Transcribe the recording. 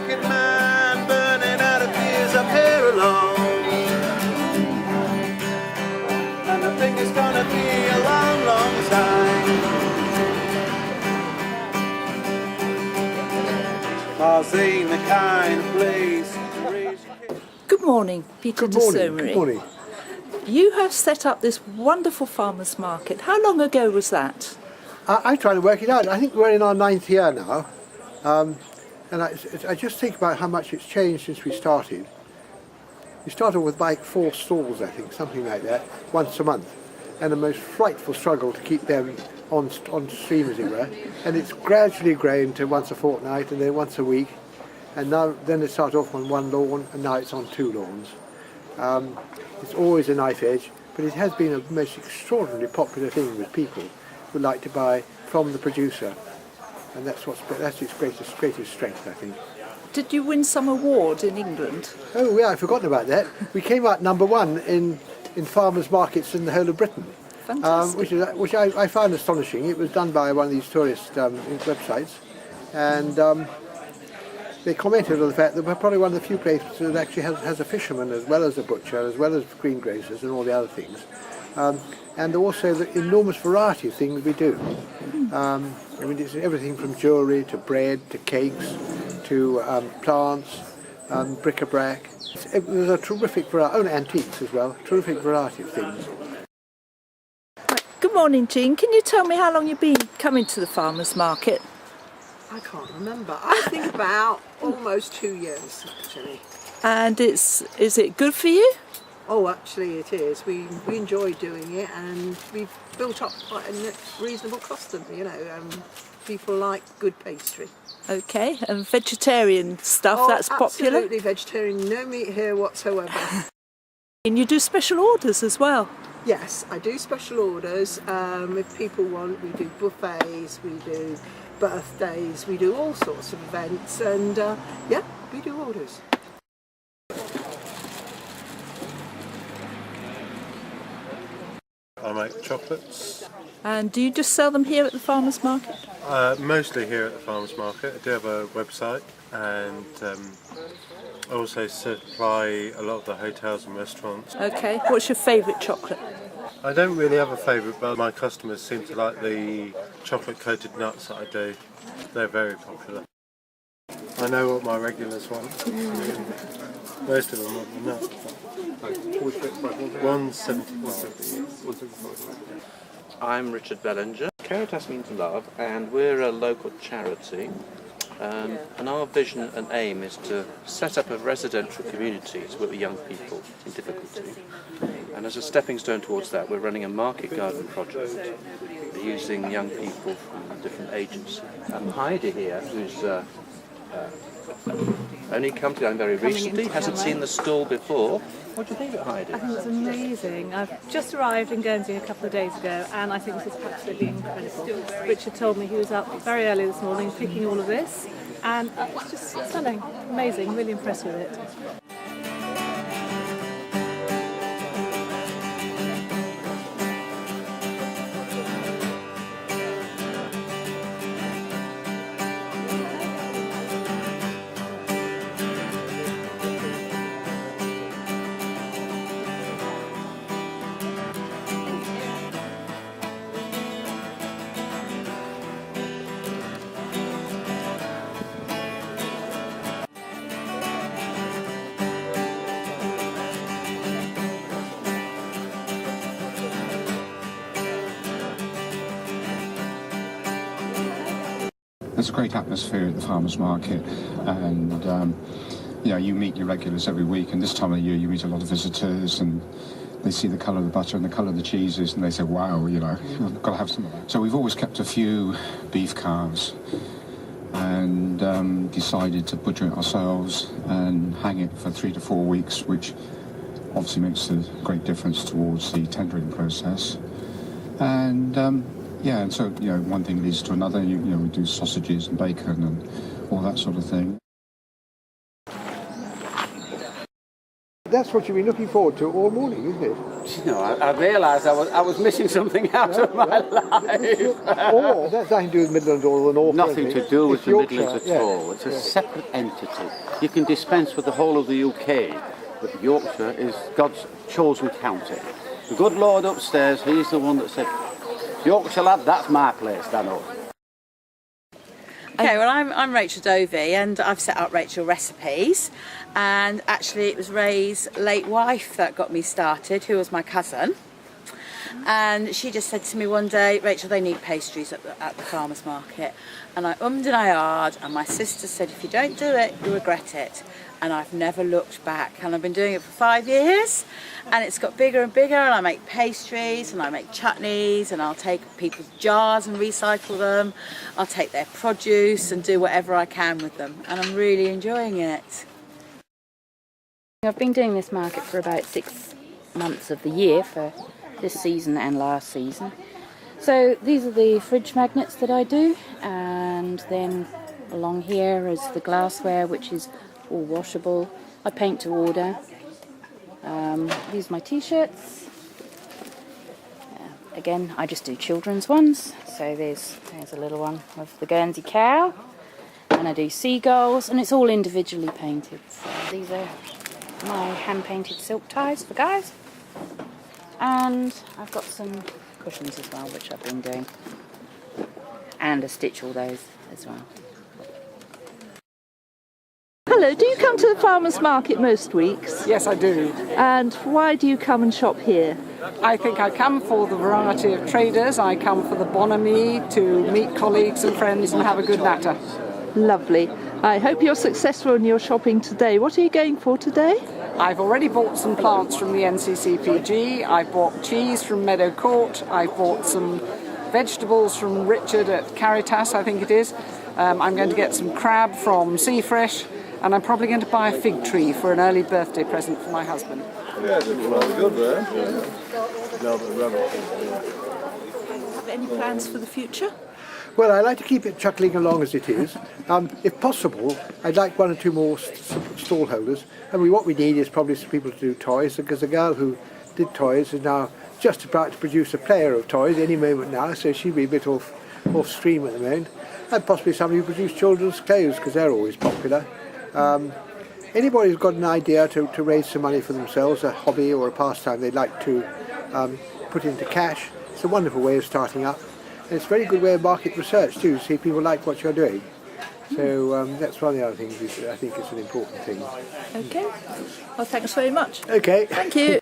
market man, burning out of years up here alone. And I think it's gonna be a long, long time. Mars ain't the kind of place to raise your kids. Good morning, Peter de Saumarez. Good morning. You have set up this wonderful farmers market. How long ago was that? I try to work it out. I think we're in our 9th year now. And I just think about how much it's changed since we started. We started with like 4 stalls, I think, something like that, once a month. And a most frightful struggle to keep them on stream, as it were. And it's gradually grown to once a fortnight and then once a week. And now then it started off on 1 lawn and now it's on 2 lawns. It's always a knife edge, but it has been a most extraordinarily popular thing with people who like to buy from the producer. And that's its greatest strength, I think. Did you win some award in England? Oh yeah, I've forgotten about that. We came out #1 in farmers' markets in the whole of Britain. Fantastic. Which I found astonishing. It was done by one of these tourist websites, and they commented on the fact that we're probably one of the few places that actually has a fisherman as well as a butcher, as well as greengrocers and all the other things, and also the enormous variety of things we do. I mean, it's everything from jewellery to bread to cakes to plants, bric-a-brac. There's a terrific variety, antiques as well, terrific variety of things. Good morning, Jean. Can you tell me how long you've been coming to the farmers market? I can't remember. I think about almost 2 years, actually. And is it good for you? Oh, actually it is. We enjoy doing it, and we've built up quite a reasonable custom, you know. People like good pastry. Okay, and vegetarian stuff, Oh, that's popular? absolutely vegetarian. No meat here whatsoever. And you do special orders as well? Yes, I do special orders. If people want, we do buffets, we do birthdays, we do all sorts of events, and yeah, we do orders. I make chocolates, And do you just sell them here at the farmers market? mostly here at the farmers market. I do have a website, and I also supply a lot of the hotels and restaurants. Okay, what's your favourite chocolate? I don't really have a favourite, but my customers seem to like the chocolate coated nuts that I do. They're very popular. I know what my regulars want. Most of them want the nuts. 175. I'm Richard Bellinger. Caritas Means Love, and we're a local charity. And our vision and aim is to set up a residential community to work with young people in difficulty. And as a stepping stone towards that, we're running a market garden project using young people from different agencies. Heidi here, who's only come to very recently, hasn't seen the stall before. What do you think of Heidi? I think it's amazing. I've just arrived in Guernsey a couple of days ago, and I think this is absolutely incredible. Richard told me he was up very early this morning picking all of this, and it's just stunning, amazing, really impressed with it. There's a great atmosphere at the farmers market, and you know, you meet your regulars every week, and this time of year you meet a lot of visitors, and they see the colour of the butter and the colour of the cheeses, and they say, wow, you know, I've got to have some of that. So we've always kept a few beef calves and decided to butcher it ourselves and hang it for 3 to 4 weeks, which obviously makes a great difference towards the tendering process. And yeah, and so, you know, one thing leads to another. You know, we do sausages and bacon and all that sort of thing. That's what you've been looking forward to all morning, isn't it? You know, I realised I was missing something out of my life. Oh, that's nothing to do with Midlands or the North. Nothing to do with It's the Yorkshire, Midlands at yeah. all. It's a separate entity. You can dispense with the whole of the UK, but Yorkshire is God's chosen county. The good Lord upstairs, he's the one that said, Yorkshire lad, that's my place, Dano. Okay, well I'm Rachel Dovey and I've set up Rachel Recipes, and actually it was Ray's late wife that got me started, who was my cousin, and she just said to me one day, Rachel, they need pastries at the farmer's market, and I ummed and I ahed, and my sister said, if you don't do it you'll regret it, and I've never looked back, and I've been doing it for 5 years, and it's got bigger and bigger, and I make pastries and I make chutneys, and I'll take people's jars and recycle them, I'll take their produce and do whatever I can with them, and I'm really enjoying it. I've been doing this market for about 6 months of the year, for this season and last season. So these are the fridge magnets that I do, and then along here is the glassware, which is all washable. I paint to order. These are my t-shirts. Again, I just do children's ones. So there's a little one of the Guernsey cow, and I do seagulls, and it's all individually painted. So these are my hand-painted silk ties for guys, and I've got some cushions as well, which I've been doing, and I stitch all those as well. Hello, do you come to the farmer's market most weeks? Yes, I do. And why do you come and shop here? I think I come for the variety of traders. I come for the bonhomie, to meet colleagues and friends and have a good natter. Lovely. I hope you're successful in your shopping today. What are you going for today? I've already bought some plants from the NCCPG. I've bought cheese from Meadow Court. I've bought some vegetables from Richard at Caritas, I think it is. I'm going to get some crab from Sea Fresh, and I'm probably going to buy a fig tree for an early birthday present for my husband. Yeah, it's rather good there. Have any plans for the future? Well, I like to keep it chuckling along as it is. If possible, I'd like 1 or 2 more stall holders. I mean, what we need is probably some people to do toys, because the girl who did toys is now just about to produce a player of toys any moment now, so she'll be a bit off stream at the moment. And possibly somebody who produces children's clothes, because they're always popular. Anybody who's got an idea to raise some money for themselves, a hobby or a pastime they'd like to put into cash, it's a wonderful way of starting up. And it's a very good way of market research too, to see if people like what you're doing. So that's one of the other things I think is an important thing. Okay. Well, thanks very much. Okay. Thank you.